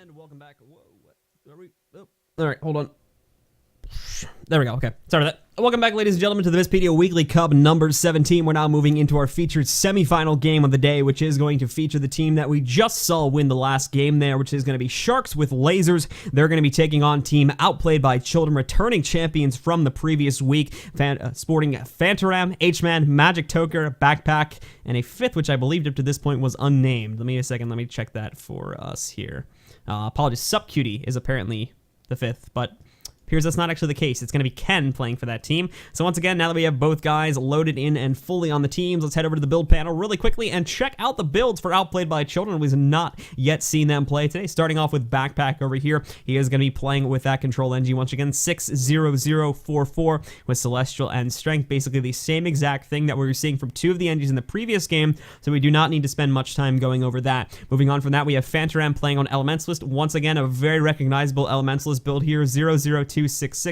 And welcome back. Whoa, what are we? Oh. All right, hold on. There we go. Okay, sorry about that. Welcome back, ladies and gentlemen, to the Mistpedia Weekly Cup number 17. We're now moving into our featured semifinal game of the day, which is going to feature the team that we just saw win the last game there, which is going to be Sharks with Lazers. They're going to be taking on team Outplayed by Children, returning champions from the previous week, sporting Fantaram, H-Man, Magic Toker, Backpack, and a fifth, which I believed up to this point was unnamed. Let me check that for us here. Apologies, Sup Cutie is apparently the fifth, but appears that's not actually the case. It's going to be Ken playing for that team. So once again, now that we have both guys loaded in and fully on the teams, let's head over to the build panel really quickly and check out the builds for Outplayed by Children. We've not yet seen them play today. Starting off with Backpack over here. He is going to be playing with that control engine once again, 60044 with Celestial and Strength. Basically the same exact thing that we were seeing from two of the engines in the previous game, so we do not need to spend much time going over that. Moving on from that, we have Fantaram playing on Elementalist. Once again, a very recognizable Elementalist build here, 00266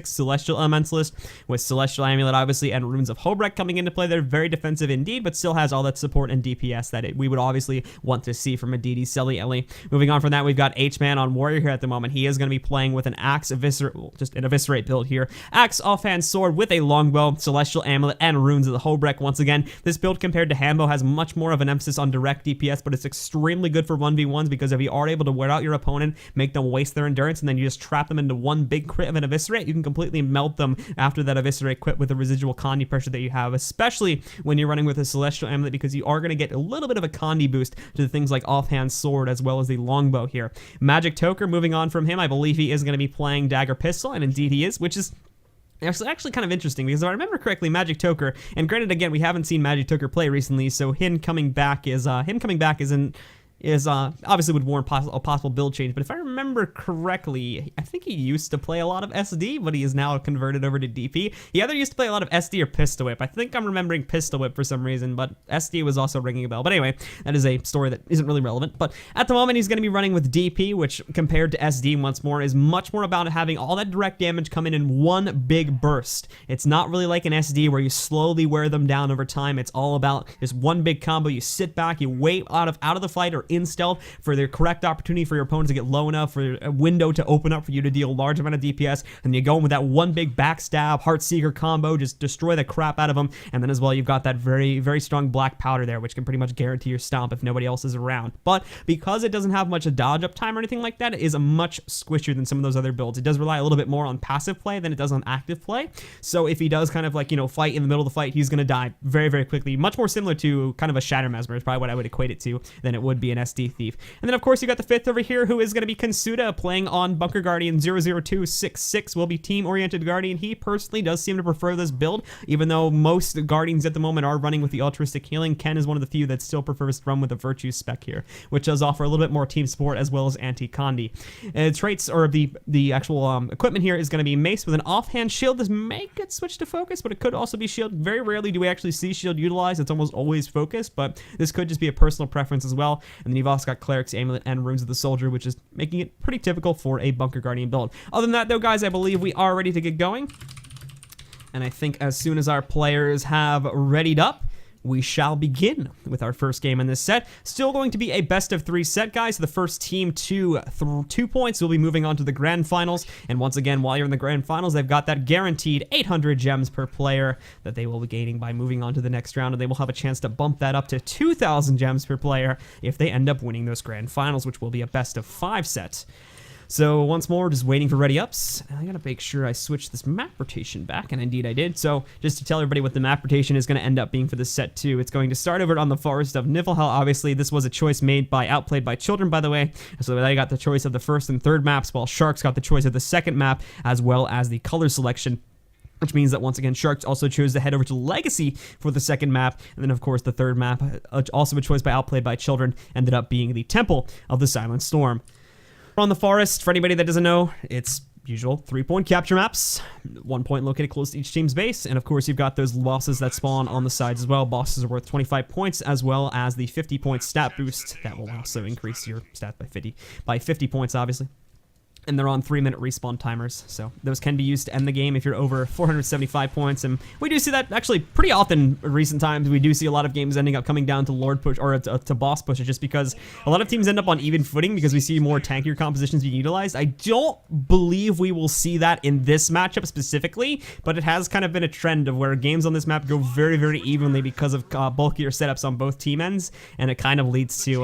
Celestial Elementalist with Celestial Amulet, obviously, and Runes of Hobrecht coming into play. They're very defensive indeed, but still has all that support and DPS that we would obviously want to see from a DD Selly Ellie. Moving on from that, we've got H-Man on Warrior here at the moment. He is going to be playing with an Axe just an Eviscerate build here. Axe, Offhand Sword with a Longbow, Celestial Amulet, and Runes of the Hobrecht. Once again, this build compared to Hambo has much more of an emphasis on direct DPS, but it's extremely good for 1v1s because if you are able to wear out your opponent, make them waste their endurance, and then you just trap them into one big crit of an Eviscerate, you can completely melt them after that Eviscerate quit with the residual Condi pressure that you have, especially when you're running with a Celestial Amulet, because you are going to get a little bit of a Condi boost to the things like Offhand Sword as well as the Longbow here. Magic Toker, moving on from him, I believe he is going to be playing Dagger Pistol, and indeed he is, which is actually kind of interesting because if I remember correctly, Magic Toker, and granted again we haven't seen Magic Toker play recently, so him coming back is obviously would warrant a possible build change, but if I remember correctly, I think he used to play a lot of SD, but he is now converted over to DP. He either used to play a lot of SD or Pistol Whip. I think I'm remembering Pistol Whip for some reason, but SD was also ringing a bell. But anyway, that is a story that isn't really relevant. But at the moment, he's going to be running with DP, which compared to SD once more is much more about having all that direct damage come in one big burst. It's not really like an SD where you slowly wear them down over time. It's all about just one big combo. You sit back, you wait out of the fight or in stealth for the correct opportunity for your opponent to get low enough for a window to open up for you to deal a large amount of DPS, and you go in with that one big backstab Heartseeker combo, just destroy the crap out of them, and then as well you've got that very, very strong black powder there, which can pretty much guarantee your stomp if nobody else is around. But because it doesn't have much a dodge up time or anything like that, it is a much squishier than some of those other builds. It does rely a little bit more on passive play than it does on active play, so if he does kind of like, you know, fight in the middle of the fight, he's going to die very, very quickly. Much more similar to kind of a Shatter Mesmer is probably what I would equate it to than it would be an SD Thief. And then of course you got the fifth over here, who is going to be Kensuda playing on Bunker Guardian. 00266 will be team-oriented Guardian. He personally does seem to prefer this build, even though most Guardians at the moment are running with the Altruistic Healing. Ken is one of the few that still prefers to run with the Virtue spec here, which does offer a little bit more team support as well as anti-Condi. Traits, or the actual equipment here is going to be Mace with an offhand shield. This may get switched to focus, but it could also be shield. Very rarely do we actually see shield utilized. It's almost always focus, but this could just be a personal preference as well. And then you've also got Cleric's Amulet and Runes of the Soldier, which is making it pretty typical for a Bunker Guardian build. Other than that though, guys, I believe we are ready to get going. And I think as soon as our players have readied up, we shall begin with our first game in this set. Still going to be a best of 3 set, guys. The first team to 2 points will be moving on to the grand finals. And once again, while you're in the grand finals, they've got that guaranteed 800 gems per player that they will be gaining by moving on to the next round. And they will have a chance to bump that up to 2,000 gems per player if they end up winning those grand finals, which will be a best of 5 set. So once more, just waiting for ready ups. I gotta make sure I switch this map rotation back, and indeed I did. So just to tell everybody what the map rotation is going to end up being for this set 2, it's going to start over on the Forest of Niflhel. Obviously, this was a choice made by Outplayed by Children, by the way. So they got the choice of the first and third maps, while Sharks got the choice of the second map, as well as the color selection. Which means that once again, Sharks also chose to head over to Legacy for the second map. And then, of course, the third map, also a choice by Outplayed by Children, ended up being the Temple of the Silent Storm. On the Forest, for anybody that doesn't know, it's usual 3-point capture maps, 1 point located close to each team's base, and of course you've got those bosses that spawn on the sides as well. Bosses are worth 25 points, as well as the 50-point stat boost that will also increase your stat by 50 points, obviously. and they're on 3-minute respawn timers, so those can be used to end the game if you're over 475 points. And we do see that actually pretty often in recent times. We do see a lot of games ending up coming down to Lord push or to boss pushes, just because a lot of teams end up on even footing because we see more tankier compositions being utilized. I don't believe we will see that in this matchup specifically, but it has kind of been a trend of where games on this map go very, very evenly because of bulkier setups on both team ends, and it kind of leads to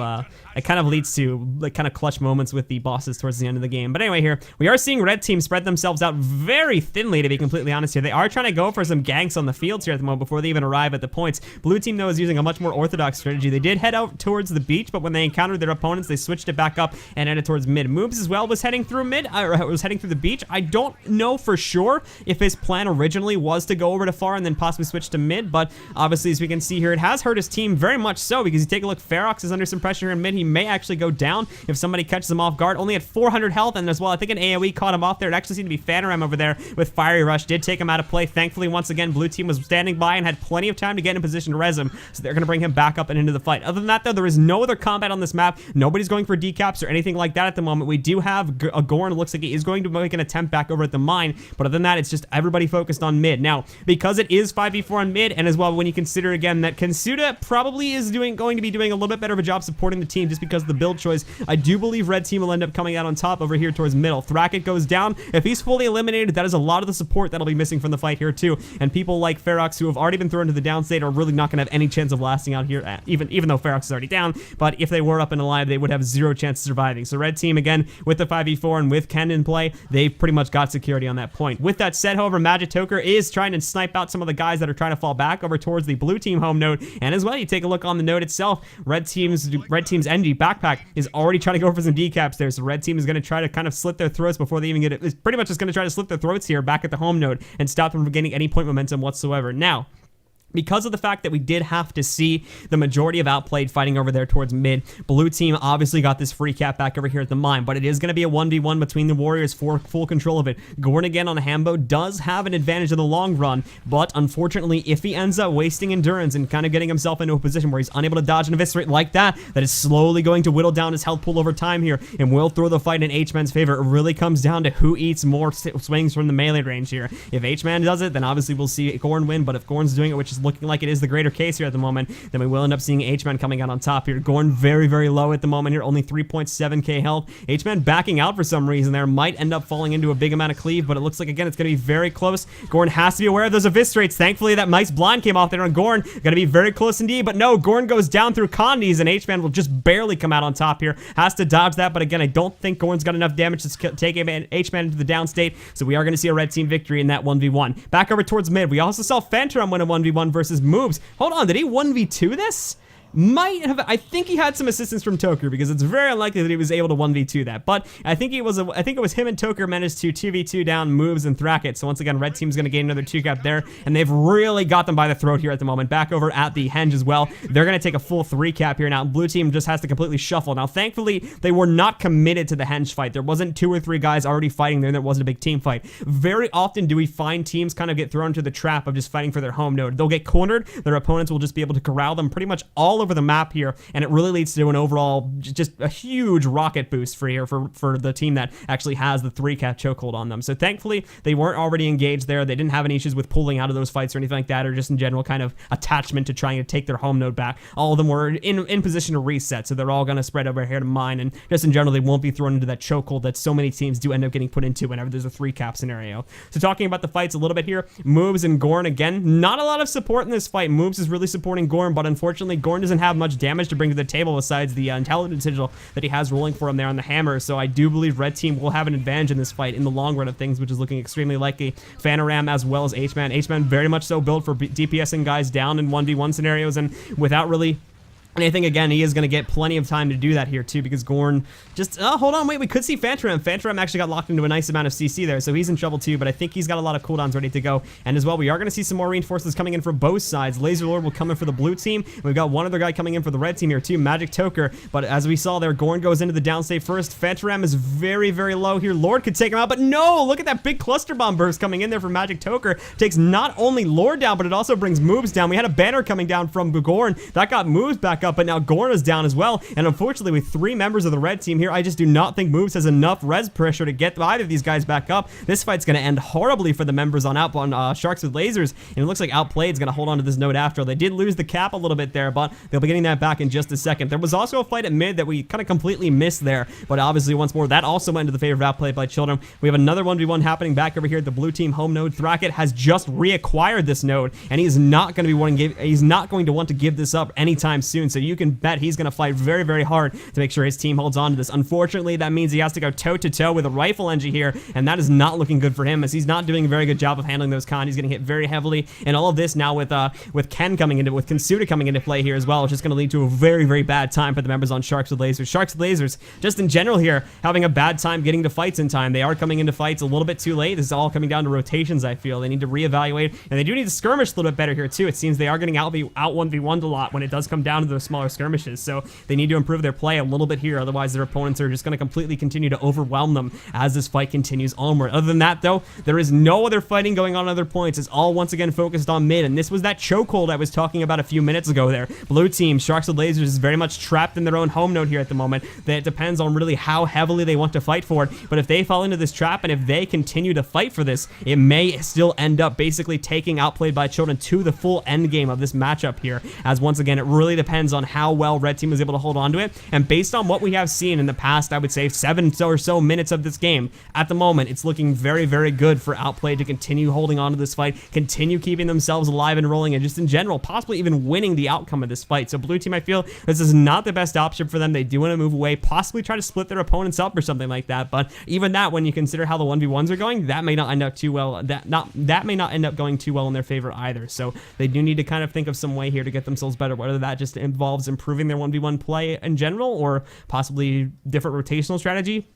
like kind of clutch moments with the bosses towards the end of the game. But anyway, here we are seeing red team spread themselves out very thinly, to be completely honest here. They are trying to go for some ganks on the fields here at the moment before they even arrive at the points. Blue team, though, is using a much more orthodox strategy. They did head out towards the beach, but when they encountered their opponents, they switched it back up and headed towards mid. Moobs as well was heading through mid, or was heading through the beach. I don't know for sure if his plan originally was to go over to far and then possibly switch to mid, but obviously, as we can see here, it has hurt his team very much so, because you take a look, Ferox is under some pressure here in mid. He may actually go down if somebody catches him off guard. Only at 400 health, and as well, I think an AoE caught him off there. It actually seemed to be Phantom over there with Fiery Rush. Did take him out of play. Thankfully, once again, blue team was standing by and had plenty of time to get in position to res him, so they're going to bring him back up and into the fight. Other than that, though, there is no other combat on this map. Nobody's going for decaps or anything like that at the moment. We do have a Gorn. It looks like he is going to make an attempt back over at the mine, but other than that, it's just everybody focused on mid. Now, because it is 5v4 on mid, and as well, when you consider again that Kensuda probably is going to be doing a little bit better of a job supporting the team just because of the build choice, I do believe red team will end up coming out on top over here towards middle. Thracket goes down. If he's fully eliminated, that is a lot of the support that'll be missing from the fight here too. And people like Ferox, who have already been thrown to the downstate, are really not going to have any chance of lasting out here, even though Ferox is already down. But if they were up and alive, they would have zero chance of surviving. So red team, again, with the 5v4 and with Ken in play, they've pretty much got security on that point. With that said, however, Magitoker is trying to snipe out some of the guys that are trying to fall back over towards the blue team home node. And as well, you take a look on the node itself, red team's NG backpack is already trying to go for some decaps there. So red team is going to try to kind of slit their throats before they even get it. It's pretty much just going to try to slit their throats here back at the home node and stop them from getting any point momentum whatsoever. Now, because of the fact that we did have to see the majority of Outplayed fighting over there towards mid, blue team obviously got this free cap back over here at the mine, but it is going to be a 1v1 between the Warriors for full control of it. Gorn again on Hambo does have an advantage in the long run, but unfortunately, if he ends up wasting endurance and kind of getting himself into a position where he's unable to dodge and eviscerate like that, that is slowly going to whittle down his health pool over time here and will throw the fight in H-Man's favor. It really comes down to who eats more swings from the melee range here. If H-Man does it, then obviously we'll see Gorn win, but if Gorn's doing it, which is looking like it is the greater case here at the moment, then we will end up seeing H-Man coming out on top here. Gorn very, very low at the moment here, only 3.7k health. H-Man backing out for some reason there, might end up falling into a big amount of cleave, but it looks like, again, it's going to be very close. Gorn has to be aware of those eviscerates. Thankfully, that nice blind came off there on Gorn. Going to be very close indeed, but no, Gorn goes down through Condies, and H-Man will just barely come out on top here. Has to dodge that, but again, I don't think Gorn's got enough damage to take H-Man into the downstate, so we are going to see a red team victory in that 1v1. Back over towards mid, we also saw Phantom win a 1v1 versus Moobs. Hold on, did he 1v2 this? Might have. I think he had some assistance from Toker, because it's very unlikely that he was able to 1v2 that. But I think it was him and Toker managed to 2v2 down Moves and Thracket. So once again, red team's going to gain another 2 cap there, and they've really got them by the throat here at the moment. Back over at the Henge as well, they're going to take a full 3 cap here now. Blue team just has to completely shuffle. Now, thankfully, they were not committed to the Henge fight. There wasn't 2 or 3 guys already fighting there, and there wasn't a big team fight. Very often do we find teams kind of get thrown into the trap of just fighting for their home node. They'll get cornered. Their opponents will just be able to corral them pretty much all over the map here, and it really leads to an overall just a huge rocket boost for the team that actually has the 3 cap chokehold on them. So thankfully, they weren't already engaged there. They didn't have any issues with pulling out of those fights or anything like that, or just in general kind of attachment to trying to take their home node back. All of them were in position to reset, so they're all going to spread over here to mine, and just in general, they won't be thrown into that chokehold that so many teams do end up getting put into whenever there's a 3 cap scenario. So talking about the fights a little bit here, Moves and Gorn, again, not a lot of support in this fight. Moves is really supporting Gorn, but unfortunately, Gorn doesn't have much damage to bring to the table besides the intelligence sigil that he has rolling for him there on the hammer. So I do believe red team will have an advantage in this fight in the long run of things, which is looking extremely likely. Phantom as well as H-Man. H-Man very much so built for DPSing guys down in 1v1 scenarios, and without really And I think, again, he is going to get plenty of time to do that here, too, because Gorn just... Oh, hold on, wait, we could see Phantom. Phantom actually got locked into a nice amount of CC there, so he's in trouble, too, but I think he's got a lot of cooldowns ready to go. And as well, we are going to see some more reinforcements coming in for both sides. Laser Lord will come in for the blue team. We've got one other guy coming in for the red team here, too, Magic Toker. But as we saw there, Gorn goes into the downstate first. Phantom is very, very low here. Lord could take him out, but no! Look at that big cluster bomb burst coming in there for Magic Toker. Takes not only Lord down, but it also brings Moves down. We had a banner coming down from Gorn. That got Moves back back up, but now Gorn is down as well. And unfortunately, with 3 members of the red team here, I just do not think Moves has enough res pressure to get either of these guys back up. This fight's going to end horribly for the members on Sharks with Lasers, and it looks like Outplayed is going to hold on to this node after. They did lose the cap a little bit there, but they'll be getting that back in just a second. There was also a fight at mid that we kind of completely missed there, but obviously once more, that also went into the favor of Outplayed by Children. We have another 1v1 happening back over here at the blue team home node. Thracket has just reacquired this node, and he's not going to want to give this up anytime soon, so you can bet he's going to fight very, very hard to make sure his team holds on to this. Unfortunately, that means he has to go toe-to-toe with a rifle engine here, and that is not looking good for him, as he's not doing a very good job of handling those cons. He's getting hit very heavily, and all of this now with Ken coming into, with Kinsuda coming into play here as well, which is going to lead to a very, very bad time for the members on Sharks with Lasers. Sharks with Lasers, just in general here, having a bad time getting to fights in time. They are coming into fights a little bit too late. This is all coming down to rotations, I feel. They need to reevaluate, and they do need to skirmish a little bit better here too. It seems they are getting out 1v1'd a lot when it does come down to those smaller skirmishes, so they need to improve their play a little bit here, otherwise their opponents are just going to completely continue to overwhelm them as this fight continues onward. Other than that though, there is no other fighting going on at other points. It's all once again focused on mid, and this was that chokehold I was talking about a few minutes ago there. Blue team, Sharks with Lasers, is very much trapped in their own home node here at the moment. That it depends on really how heavily they want to fight for it, but if they fall into this trap and if they continue to fight for this, it may still end up basically taking Outplayed by Children to the full end game of this matchup here, as once again it really depends on how well red team is able to hold on to it. And based on what we have seen in the past, I would say 7 or so minutes of this game, at the moment it's looking very, very good for Outplayed to continue holding on to this fight, continue keeping themselves alive and rolling, and just in general possibly even winning the outcome of this fight. So blue team, I feel this is not the best option for them. They do want to move away, possibly try to split their opponents up or something like that, but even that, when you consider how the 1v1s are going, that may not end up too well. That may not end up going too well in their favor either. So they do need to kind of think of some way here to get themselves better, whether that just involves improving their 1v1 play in general or possibly different rotational strategy.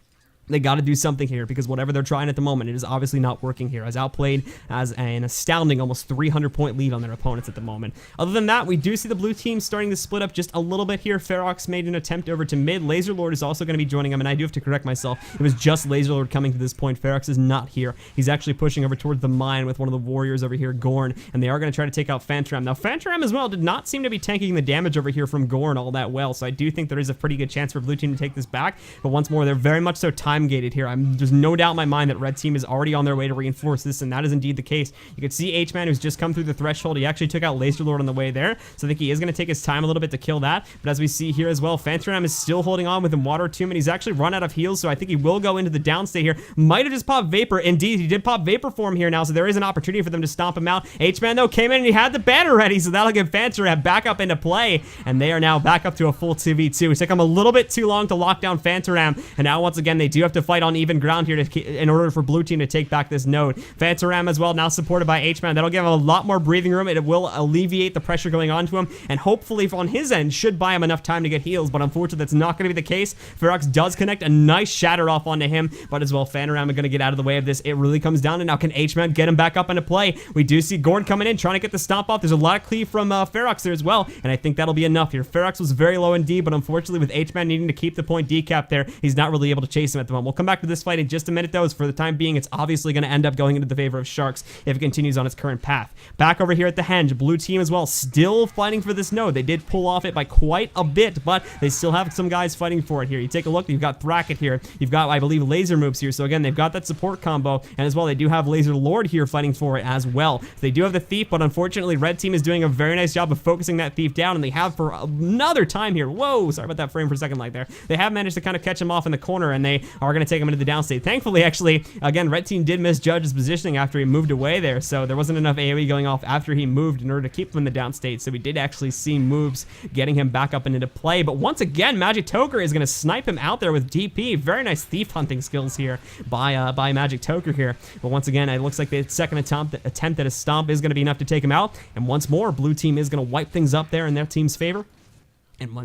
They got to do something here, because whatever they're trying at the moment, it is obviously not working here, as Outplayed has an astounding almost 300-point lead on their opponents at the moment. Other than that, we do see the blue team starting to split up just a little bit here. Ferox made an attempt over to mid. Laserlord is also going to be joining him, and I do have to correct myself. It was just Laserlord coming to this point. Ferox is not here. He's actually pushing over towards the mine with one of the warriors over here, Gorn, and they are going to try to take out Phantom. Now, Phantom as well did not seem to be tanking the damage over here from Gorn all that well, so I do think there is a pretty good chance for blue team to take this back, but once more, they're very much so time-gated here. There's no doubt in my mind that red team is already on their way to reinforce this, and that is indeed the case. You can see H-Man, who's just come through the threshold. He actually took out Laserlord on the way there, so I think he is going to take his time a little bit to kill that. But as we see here as well, Phantom is still holding on within Water Tomb, and he's actually run out of heals, so I think he will go into the downstate here. Might have just popped Vapor. Indeed, he did pop Vapor form here now, so there is an opportunity for them to stomp him out. H-Man, though, came in and he had the banner ready, so that'll give Phantom back up into play, and they are now back up to a full 2v2. It took them a little bit too long to lock down Phantom, and now once again, they do have to fight on even ground here in order for blue team to take back this node. Phantom as well, now supported by H-Man. That'll give him a lot more breathing room. It will alleviate the pressure going on to him, and hopefully on his end should buy him enough time to get heals, but unfortunately that's not going to be the case. Ferox does connect a nice shatter off onto him, but as well, Phantom are going to get out of the way of this. It really comes down to now, can H-Man get him back up into play? We do see Gorn coming in, trying to get the stomp off. There's a lot of cleave from Ferox there as well, and I think that'll be enough here. Ferox was very low indeed, but unfortunately with H-Man needing to keep the point decap there, he's not really able to chase him at the moment. We'll come back to this fight in just a minute though, as for the time being, it's obviously going to end up going into the favor of Sharks if it continues on its current path. Back over here at the Henge, blue team as well, still fighting for this node. They did pull off it by quite a bit, but they still have some guys fighting for it here. You take a look, you've got Thracket here, you've got, I believe, Laser Moves here, so again, they've got that support combo, and as well, they do have Laser Lord here fighting for it as well. They do have the Thief, but unfortunately, red team is doing a very nice job of focusing that Thief down, and they have for another time here. Whoa, sorry about that frame for a second like there. They have managed to kind of catch him off in the corner, and they are going to take him into the downstate. Thankfully, actually, again, red team did misjudge his positioning after he moved away there, so there wasn't enough AoE going off after he moved in order to keep him in the downstate, so we did actually see moves getting him back up and into play. But once again, Magic Toker is going to snipe him out there with DP. Very nice thief hunting skills here by Magic Toker here. But once again, it looks like the second attempt at a stomp is going to be enough to take him out, and once more, blue team is going to wipe things up there in their team's favor.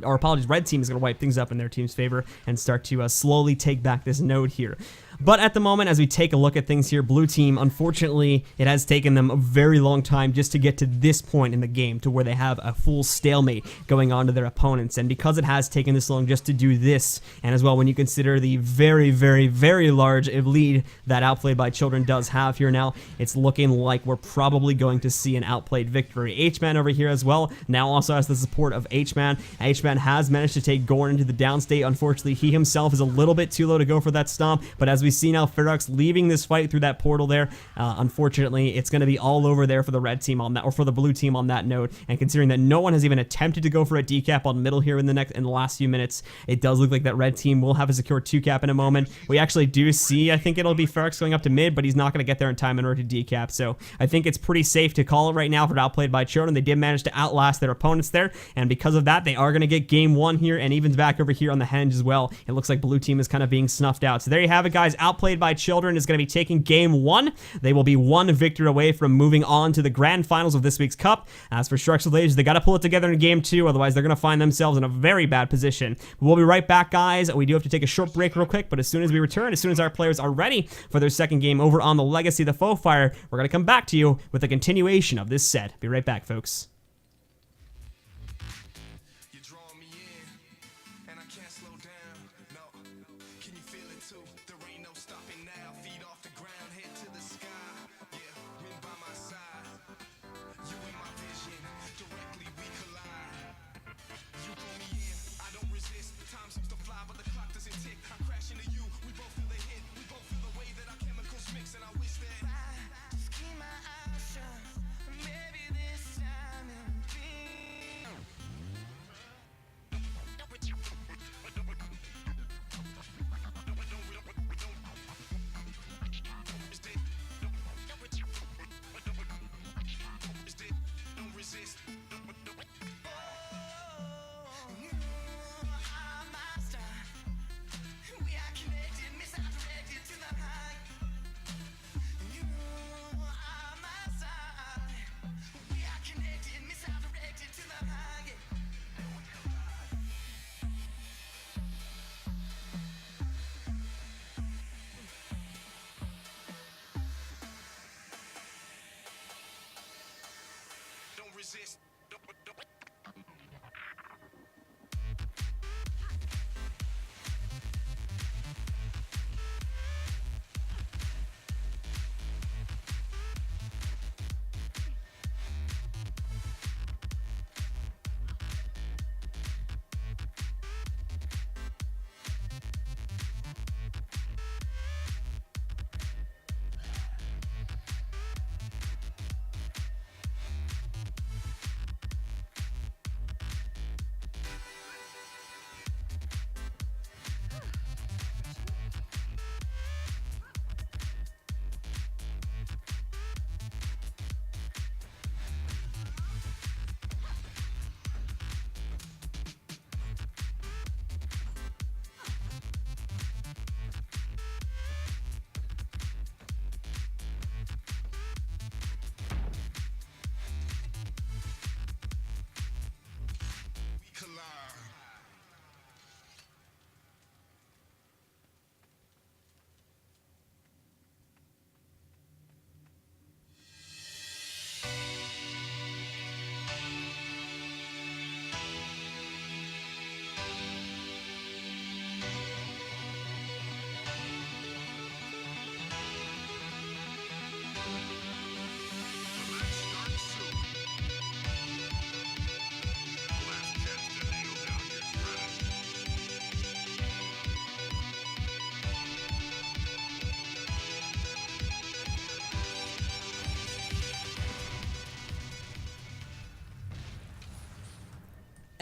Or apologies, red team is going to wipe things up in their team's favor and start to slowly take back this node here. But at the moment, as we take a look at things here, blue team, unfortunately, it has taken them a very long time just to get to this point in the game, to where they have a full stalemate going on to their opponents. And because it has taken this long just to do this, and as well when you consider the very, very, very large lead that Outplayed by Children does have here now, it's looking like we're probably going to see an Outplayed victory. H-Man over here as well now also has the support of H-Man. H-Man has managed to take Gorn into the downstate. Unfortunately, he himself is a little bit too low to go for that stomp, but as we see now, Ferox leaving this fight through that portal there, unfortunately, it's going to be all over there for the red team on that, or for the blue team on that note. And considering that no one has even attempted to go for a decap on middle here in the last few minutes, it does look like that red team will have a secure 2-cap in a moment. We actually do see, I think it'll be Ferox going up to mid, but he's not going to get there in time in order to decap. So I think it's pretty safe to call it right now for Outplayed by Children. They did manage to outlast their opponents there, and because of that, they are going to get game 1 here, and evens back over here on the henge as well. It looks like blue team is kind of being snuffed out. So there you have it, guys. Outplayed by Children is going to be taking game 1. They will be 1 victory away from moving on to the grand finals of this week's cup. As for Sharks with Lazers, they got to pull it together in game 2, otherwise they're going to find themselves in a very bad position. But we'll be right back, guys. We do have to take a short break real quick, but as soon as we return, as soon as our players are ready for their second game over on the Legacy, the Foe Fire, we're going to come back to you with a continuation of this set. Be right back, folks. Resist.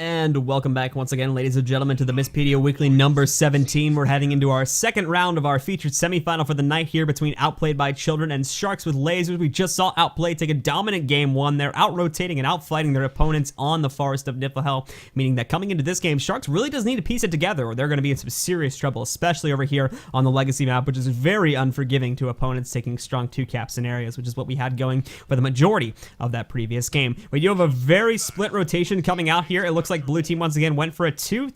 And welcome back once again, ladies and gentlemen, to the Mistpedia Weekly number 17. We're heading into our second round of our featured semifinal for the night here between Outplayed by Children and Sharks with Lasers. We just saw Outplayed take a dominant game 1. They're out-rotating and out-fighting their opponents on the Forest of Niflhel, meaning that coming into this game, Sharks really does need to piece it together or they're going to be in some serious trouble, especially over here on the Legacy map, which is very unforgiving to opponents taking strong 2-cap scenarios, which is what we had going for the majority of that previous game. We do have a very split rotation coming out here. It looks like blue team once again went for a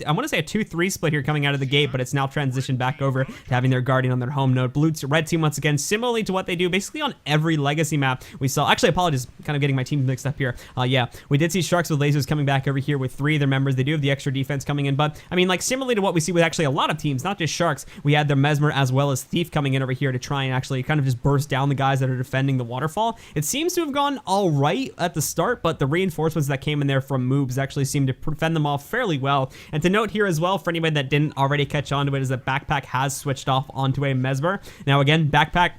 I want to say a 2-3 split here coming out of the gate, but it's now transitioned back over to having their Guardian on their home node. Red team once again, similarly to what they do basically on every legacy map. We saw, actually, apologies, kind of getting my team mixed up here. Yeah, we did see Sharks with Lasers coming back over here with 3 of their members. They do have the extra defense coming in, but I mean, like, similarly to what we see with actually a lot of teams, not just Sharks, we had their Mesmer as well as Thief coming in over here to try and actually kind of just burst down the guys that are defending the waterfall. It seems to have gone all right at the start, but the reinforcements that came in there from moves actually seemed to defend them off fairly well. And to note here as well, for anybody that didn't already catch on to it, is that Backpack has switched off onto a Mesmer. Now again, Backpack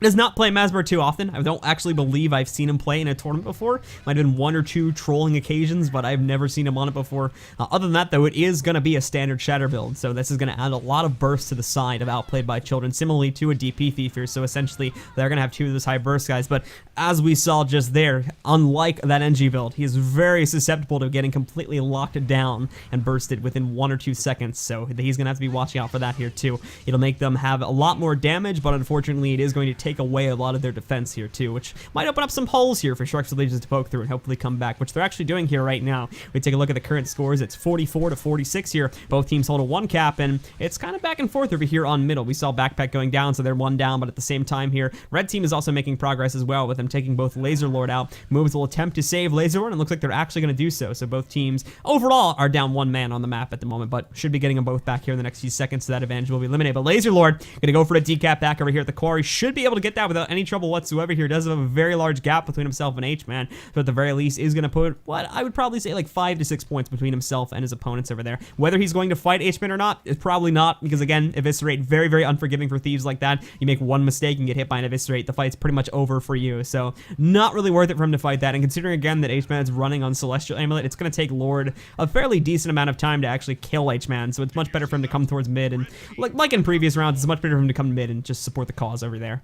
does not play Mesmer too often. I don't actually believe I've seen him play in a tournament before. Might have been 1 or 2 trolling occasions, but I've never seen him on it before. Other than that, though, it is going to be a standard Shatter build, so this is going to add a lot of burst to the side of Outplayed by Children, similarly to a DP Thief here. So essentially, they're going to have 2 of those high burst guys, but as we saw just there, unlike that NG build, he is very susceptible to getting completely locked down and bursted within 1 or 2 seconds, so he's going to have to be watching out for that here too. It'll make them have a lot more damage, but unfortunately, it is going to take away a lot of their defense here too, which might open up some holes here for Sharks and Legends to poke through and hopefully come back, which they're actually doing here right now. We take a look at the current scores. It's 44-46 here. Both teams hold a 1 cap, and it's kind of back and forth over here on middle. We saw Backpack going down, so they're 1 down, but at the same time here, red team is also making progress as well, with them taking both Laser Lord out. Moves will attempt to save Laser Lord, and it looks like they're actually going to do so. So both teams overall are down 1 man on the map at the moment, but should be getting them both back here in the next few seconds, so that advantage will be eliminated. But Laser Lord going to go for a decap back over here at the quarry. Should be able to get that without any trouble whatsoever here. Does have a very large gap between himself and H-Man, so at the very least is going to put what I would probably say like 5 to 6 points between himself and his opponents over there. Whether he's going to fight H-Man or not is probably not, because again, Eviscerate, very, very unforgiving for thieves like that. You make 1 mistake and get hit by an Eviscerate, the fight's pretty much over for you, so not really worth it for him to fight that. And considering again that H-Man is running on Celestial Amulet, it's going to take Lord a fairly decent amount of time to actually kill H-Man, so it's much better for him to come towards mid, and like in previous rounds, it's much better for him to come mid and just support the cause over there.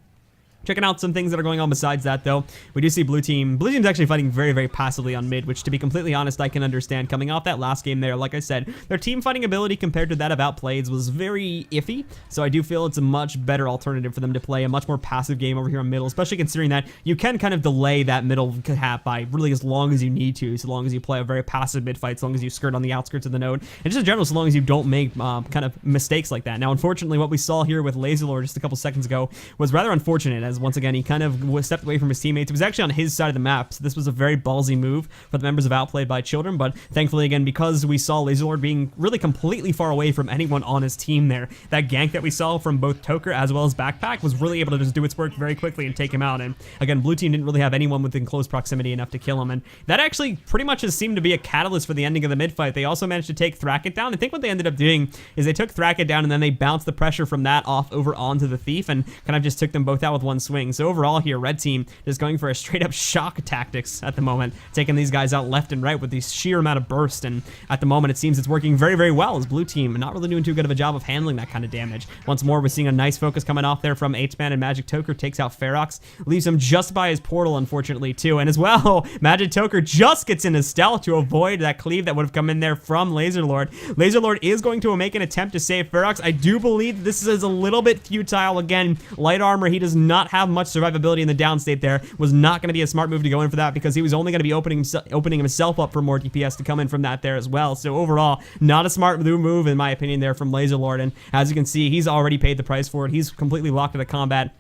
Checking out some things that are going on besides that, though. We do see Blue team's actually fighting very, very passively on mid, which, to be completely honest, I can understand. Coming off that last game there, like I said, their team fighting ability compared to that of Outplayed's was very iffy, so I do feel it's a much better alternative for them to play a much more passive game over here on middle, especially considering that you can kind of delay that middle cap by really as long as you need to, so long as you play a very passive mid fight, as long as you skirt on the outskirts of the node, and just in general, so long as you don't make kind of mistakes like that. Now, unfortunately, what we saw here with Laser Lord just a couple seconds ago was rather unfortunate, as once again, he kind of stepped away from his teammates. It was actually on his side of the map, so this was a very ballsy move for the members of Outplayed by Children, but thankfully, again, because we saw Laser Lord being really completely far away from anyone on his team there, that gank that we saw from both Toker as well as Backpack was really able to just do its work very quickly and take him out. And again, blue team didn't really have anyone within close proximity enough to kill him, and that actually pretty much has seemed to be a catalyst for the ending of the mid fight. They also managed to take Thracket down. I think what they ended up doing is they took Thracket down and then they bounced the pressure from that off over onto the Thief and kind of just took them both out with 1 swing. So overall here, red team is going for a straight up shock tactics at the moment, taking these guys out left and right with the sheer amount of burst, and at the moment it seems it's working very, very well as blue team not really doing too good of a job of handling that kind of damage. Once more, we're seeing a nice focus coming off there from H-Man, and Magic Toker takes out Ferox, leaves him just by his portal, unfortunately, too. And as well, Magic Toker just gets into stealth to avoid that cleave that would have come in there from Laser Lord. Laser Lord is going to make an attempt to save Ferox. I do believe this is a little bit futile. Again, light armor, he does not have much survivability in the downstate there. Was not going to be a smart move to go in for that, because he was only going to be opening himself up for more DPS to come in from that there as well. So overall, not a smart move in my opinion there from Laser Lord, and as you can see, he's already paid the price for it. He's completely locked into combat.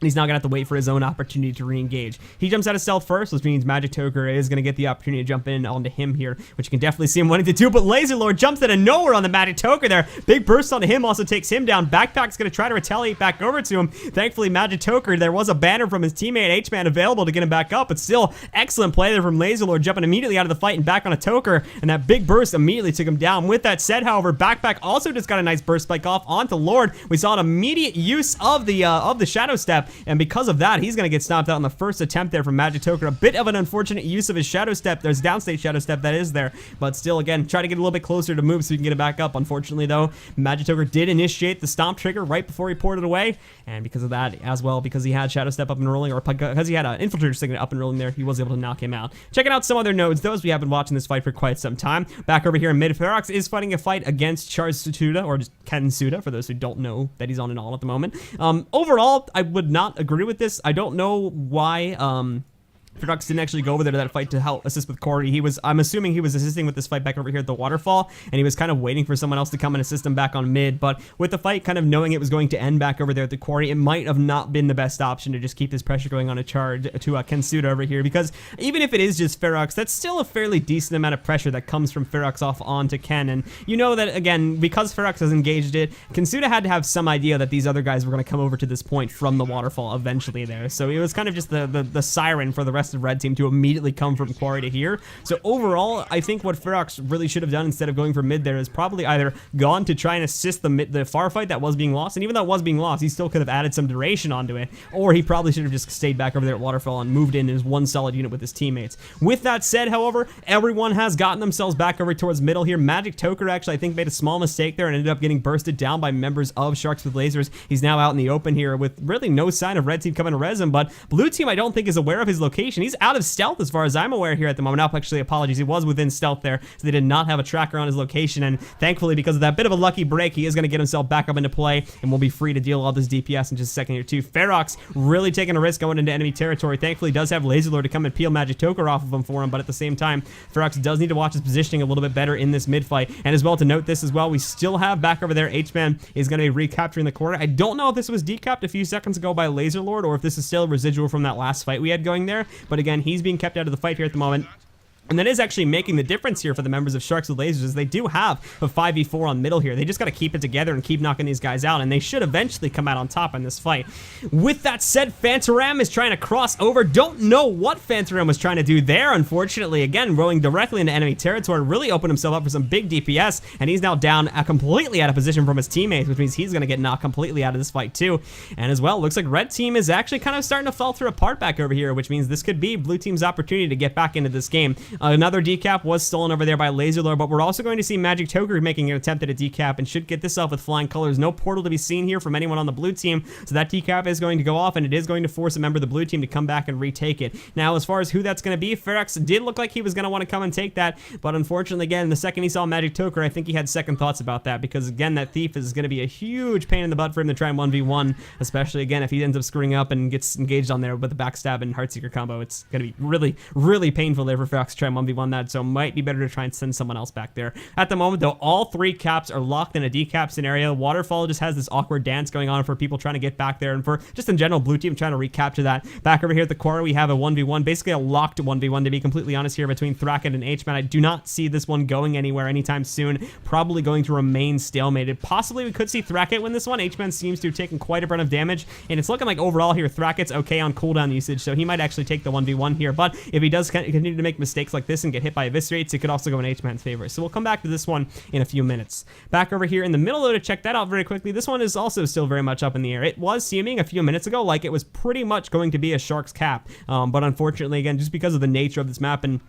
He's now going to have to wait for his own opportunity to re-engage. He jumps out of stealth first, which means Magic Toker is going to get the opportunity to jump in onto him here, which you can definitely see him wanting to do, but Laser Lord jumps out of nowhere on the Magic Toker there. Big burst onto him, also takes him down. Backpack's going to try to retaliate back over to him. Thankfully, Magic Toker, there was a banner from his teammate H-Man available to get him back up, but still, excellent play there from Laser Lord, jumping immediately out of the fight and back on a Toker, and that big burst immediately took him down. With that said, however, Backpack also just got a nice burst spike off onto Lord. We saw an immediate use of the Shadow Step, and because of that, he's going to get stomped out on the first attempt there from Magic Toker. A bit of an unfortunate use of his Shadow Step. There's downstate Shadow Step that is there, but still, again, try to get a little bit closer to move so he can get it back up. Unfortunately, though, Magic Toker did initiate the stomp trigger right before he poured it away, and because of that, as well, because he had Shadow Step up and rolling, or because he had an Infiltrator Signet up and rolling there, he was able to knock him out. Checking out some other nodes, though, as we have been watching this fight for quite some time. Back over here in mid, Ferox is fighting a fight against Char's Suda, or just Ken Suda, for those who don't know that he's on an all at the moment. Overall, I would not agree with this. I don't know why Ferox didn't actually go over there to that fight to help assist with Corey. I'm assuming he was assisting with this fight back over here at the waterfall, and he was kind of waiting for someone else to come and assist him back on mid. But with the fight kind of knowing it was going to end back over there at the quarry, it might have not been the best option to just keep this pressure going on a charge to Kensuda over here, because even if it is just Ferox, that's still a fairly decent amount of pressure that comes from Ferox off onto Ken. And you know that, again, because Ferox has engaged it, Kensuda had to have some idea that these other guys were going to come over to this point from the waterfall eventually there. So it was kind of just the siren for the rest of red team to immediately come from quarry to here. So overall, I think what Ferox really should have done instead of going for mid there is probably either gone to try and assist the far fight that was being lost, and even though it was being lost, he still could have added some duration onto it, or he probably should have just stayed back over there at waterfall and moved in as one solid unit with his teammates. With that said, however, everyone has gotten themselves back over towards middle here. Magic Toker actually, I think, made a small mistake there and ended up getting bursted down by members of Sharks with Lasers. He's now out in the open here with really no sign of red team coming to res him, but blue team I don't think is aware of his location. He's out of stealth as far as I'm aware here at the moment. Now, actually, apologies, he was within stealth there, so they did not have a tracker on his location, and thankfully, because of that bit of a lucky break, he is going to get himself back up into play, and will be free to deal all this DPS in just a second here too. Ferox really taking a risk going into enemy territory. Thankfully, does have Laser Lord to come and peel Magic Toker off of him for him, but at the same time, Ferox does need to watch his positioning a little bit better in this mid fight. And as well, to note this as well, we still have back over there, H-Man is going to be recapturing the corner. I don't know if this was decapped a few seconds ago by Laser Lord, or if this is still residual from that last fight we had going there, but again, he's being kept out of the fight here at the moment. And that is actually making the difference here for the members of Sharks with Lasers, is they do have a 5v4 on middle here. They just got to keep it together and keep knocking these guys out, and they should eventually come out on top in this fight. With that said, Fantaram is trying to cross over. Don't know what Fantaram was trying to do there, unfortunately. Again, rolling directly into enemy territory, really opened himself up for some big DPS, and he's now down completely out of position from his teammates, which means he's going to get knocked completely out of this fight too. And as well, looks like red team is actually kind of starting to falter apart back over here, which means this could be blue team's opportunity to get back into this game. Another decap was stolen over there by Laser Lord, but we're also going to see Magic Toker making an attempt at a decap and should get this off with flying colors. No portal to be seen here from anyone on the blue team, so that decap is going to go off, and it is going to force a member of the blue team to come back and retake it. Now, as far as who that's going to be, Ferox did look like he was going to want to come and take that, but unfortunately, again, the second he saw Magic Toker, I think he had second thoughts about that, because again, that thief is going to be a huge pain in the butt for him to try and 1v1, especially again if he ends up screwing up and gets engaged on there with the backstab and Heartseeker combo. It's going to be really, really painful there for Ferox to try and 1v1 that, so might be better to try and send someone else back there. At the moment, though, all three caps are locked in a decap scenario. Waterfall just has this awkward dance going on for people trying to get back there, and for just in general, blue team trying to recapture that. Back over here at the corner, we have a 1v1, basically a locked 1v1, to be completely honest here, between Thracket and H-Man. I do not see this one going anywhere anytime soon. Probably going to remain stalemated. Possibly we could see Thracket win this one. H-Man seems to have taken quite a burn of damage, and it's looking like overall here, Thracket's okay on cooldown usage, so he might actually take the 1v1 here, but if he does continue to make mistakes like this and get hit by eviscerates, it could also go in H-Man's favor. So we'll come back to this one in a few minutes. Back over here in the middle, though, to check that out very quickly, this one is also still very much up in the air. It was seeming a few minutes ago like it was pretty much going to be a Sharks cap, but unfortunately, again, just because of the nature of this map and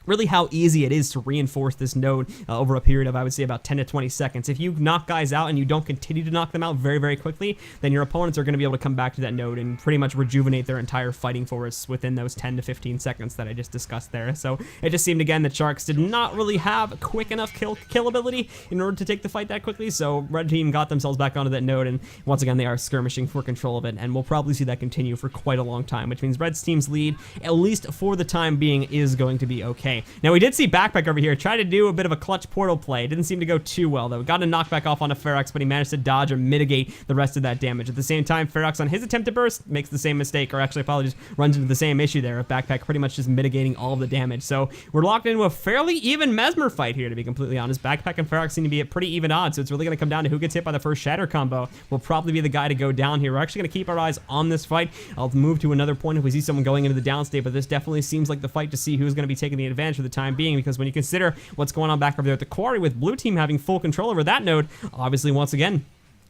really how easy it is to reinforce this node over a period of, I would say, about 10 to 20 seconds. If you knock guys out and you don't continue to knock them out very, very quickly, then your opponents are going to be able to come back to that node and pretty much rejuvenate their entire fighting force within those 10 to 15 seconds that I just discussed there. So it just seemed, again, that Sharks did not really have quick enough kill ability in order to take the fight that quickly, so red team got themselves back onto that node, and once again, they are skirmishing for control of it, and we'll probably see that continue for quite a long time, which means red team's lead, at least for the time being, is going to be okay. Now, we did see Backpack over here try to do a bit of a clutch portal play. It didn't seem to go too well, though. Got a knockback off onto Ferox, but he managed to dodge or mitigate the rest of that damage. At the same time, Ferox, on his attempt to burst, makes the same mistake, or actually probably just runs into the same issue there of Backpack pretty much just mitigating all of the damage. So we're locked into a fairly even Mesmer fight here, to be completely honest. Backpack and Ferox seem to be at pretty even odds, so it's really going to come down to who gets hit by the first Shatter combo. Will probably be the guy to go down here. We're actually going to keep our eyes on this fight. I'll move to another point if we see someone going into the downstate, but this definitely seems like the fight to see who's going to be taking the advantage for the time being, because when you consider what's going on back over there at the quarry with blue team having full control over that node, obviously once again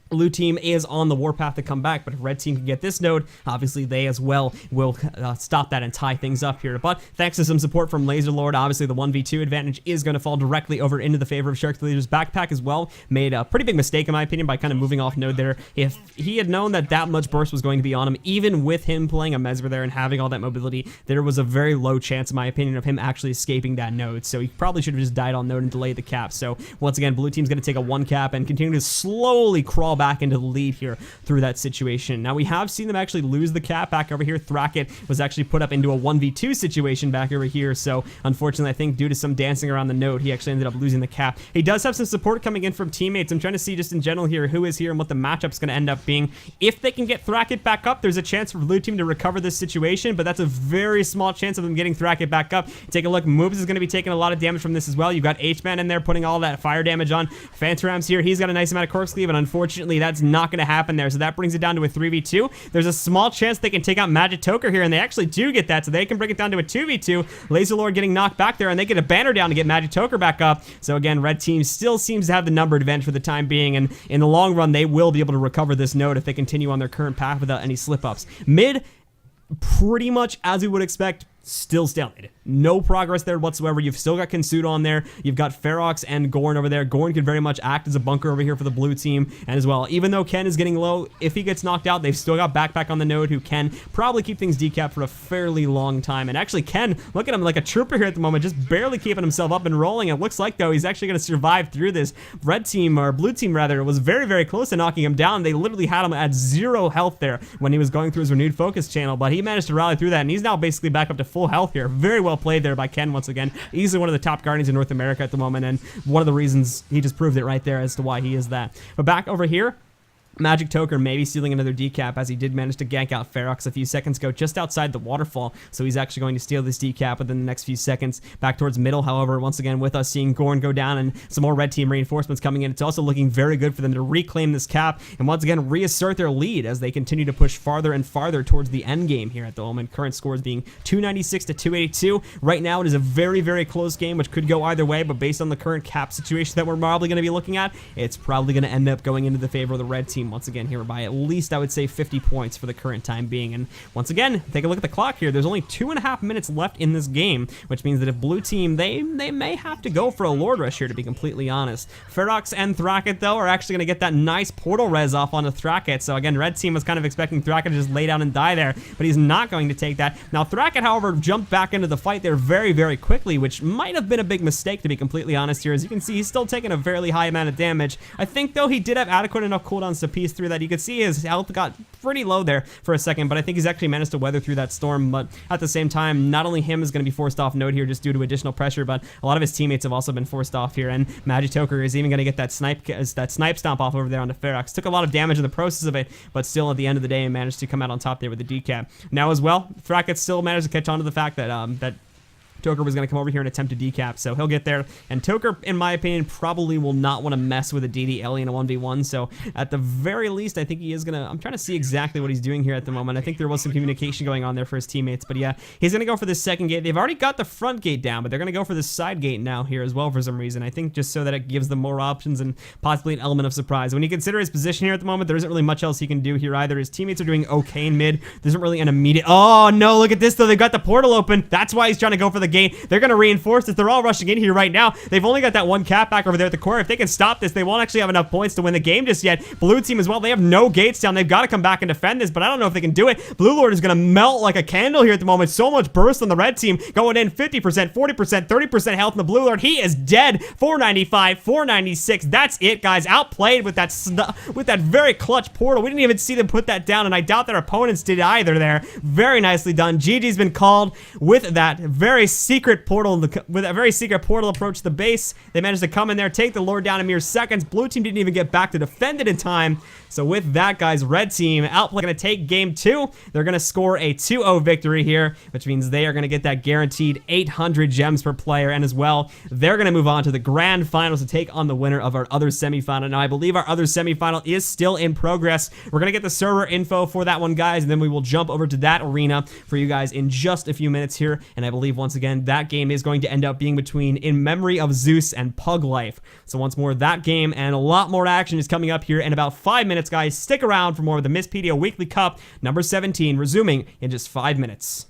blue team is on the warpath to come back, but if red team can get this node, obviously they as well will stop that and tie things up here. But thanks to some support from Laser Lord, obviously the 1v2 advantage is going to fall directly over into the favor of Sharks. Lasers. Backpack as well made a pretty big mistake in my opinion by kind of moving off node there. If he had known that that much burst was going to be on him, even with him playing a Mesmer there and having all that mobility, there was a very low chance in my opinion of him actually escaping that node. So he probably should have just died on node and delayed the cap. So once again, blue team's going to take a 1 cap and continue to slowly crawl fall back into the lead here through that situation. Now, we have seen them actually lose the cap back over here. Thracket was actually put up into a 1v2 situation back over here, so unfortunately, I think due to some dancing around the node, he actually ended up losing the cap. He does have some support coming in from teammates. I'm trying to see just in general here who is here and what the matchup's going to end up being. If they can get Thracket back up, there's a chance for blue team to recover this situation, but that's a very small chance of them getting Thracket back up. Take a look. Moobs is going to be taking a lot of damage from this as well. You've got H-Man in there putting all that fire damage on. Phantom's here. He's got a nice amount of cork sleeve, and unfortunately, that's not going to happen there, so that brings it down to a 3v2. There's a small chance they can take out Magic Toker here, and they actually do get that, so they can bring it down to a 2v2. Laser Lord getting knocked back there, and they get a banner down to get Magic Toker back up. So again, red team still seems to have the number advantage for the time being, and in the long run, they will be able to recover this node if they continue on their current path without any slip-ups. Mid, pretty much as we would expect, still stalemated. No progress there whatsoever. You've still got Kinsudo on there. You've got Ferox and Gorn over there. Gorn could very much act as a bunker over here for the blue team. And as well, even though Ken is getting low, if he gets knocked out, they've still got Backpack on the node who can probably keep things decapped for a fairly long time. And actually, Ken, look at him like a trooper here at the moment, just barely keeping himself up and rolling. It looks like, though, he's actually going to survive through this. Red team, or blue team rather, was very, very close to knocking him down. They literally had him at 0 health there when he was going through his renewed focus channel, but he managed to rally through that, and he's now basically back up to full health here. Very well played there by Ken once again. Easily one of the top Guardians in North America at the moment, and one of the reasons he just proved it right there as to why he is that. But back over here, Magic Toker maybe stealing another decap, as he did manage to gank out Ferox a few seconds ago just outside the waterfall, so he's actually going to steal this decap within the next few seconds. Back towards middle, however, once again with us seeing Gorn go down and some more red team reinforcements coming in, it's also looking very good for them to reclaim this cap and once again reassert their lead as they continue to push farther and farther towards the end game here at the moment. Current scores being 296 to 282. Right now it is a very, very close game, which could go either way, but based on the current cap situation that we're probably going to be looking at, it's probably going to end up going into the favor of the red team once again here by at least, I would say, 50 points for the current time being. And once again, take a look at the clock here. There's only 2.5 minutes left in this game, which means that if blue team, they may have to go for a Lord Rush here, to be completely honest. Ferox and Thracket, though, are actually going to get that nice portal res off onto Thracket. So again, red team was kind of expecting Thracket to just lay down and die there, but he's not going to take that. Now, Thracket, however, jumped back into the fight there very, very quickly, which might have been a big mistake, to be completely honest here. As you can see, he's still taking a fairly high amount of damage. I think, though, he did have adequate enough cooldowns to piece through that. You could see his health got pretty low there for a second, but I think he's actually managed to weather through that storm. But at the same time, not only him is going to be forced off node here just due to additional pressure, but a lot of his teammates have also been forced off here, and Magic Toker is even going to get that snipe stomp off over there onto Ferox. Took a lot of damage in the process of it, but still at the end of the day managed to come out on top there with the decap. Now as well, Thracket still managed to catch on to the fact that that Toker was going to come over here and attempt to decap, so he'll get there. And Toker, in my opinion, probably will not want to mess with a DD Ellie in a 1v1, so at the very least, I think he is going to... I'm trying to see exactly what he's doing here at the moment. I think there was some communication going on there for his teammates, but yeah, he's going to go for this second gate. They've already got the front gate down, but they're going to go for this side gate now here as well for some reason. I think just so that it gives them more options and possibly an element of surprise. When you consider his position here at the moment, there isn't really much else he can do here either. His teammates are doing okay in mid. There isn't really an immediate... Oh, no, look at this, though. They've got the portal open. That's why he's trying to go for the gate. They're going to reinforce this. They're all rushing in here right now. They've only got that one cap back over there at the core. If they can stop this, they won't actually have enough points to win the game just yet. Blue team as well. They have no gates down. They've got to come back and defend this, but I don't know if they can do it. Blue Lord is going to melt like a candle here at the moment. So much burst on the red team. Going in 50%, 40%, 30% health in the Blue Lord. He is dead. 495, 496. That's it, guys. Outplayed with that very clutch portal. We didn't even see them put that down, and I doubt their opponents did either there. Very nicely done. GG's been called with that very secret portal, with a very secret portal approach to the base. They managed to come in there, take the Lord down in mere seconds. Blue team didn't even get back to defend it in time. So with that, guys, red team Outplay going to take game 2. They're going to score a 2-0 victory here, which means they are going to get that guaranteed 800 gems per player, and as well, they're going to move on to the grand finals to take on the winner of our other semifinal. Now, I believe our other semifinal is still in progress. We're going to get the server info for that one, guys, and then we will jump over to that arena for you guys in just a few minutes here, and I believe, once again, that game is going to end up being between In Memory of Zeus and Pug Life. So once more, that game and a lot more action is coming up here in about 5 minutes, guys. Stick around for more of the Mistpedia Weekly Cup number 17, resuming in just 5 minutes.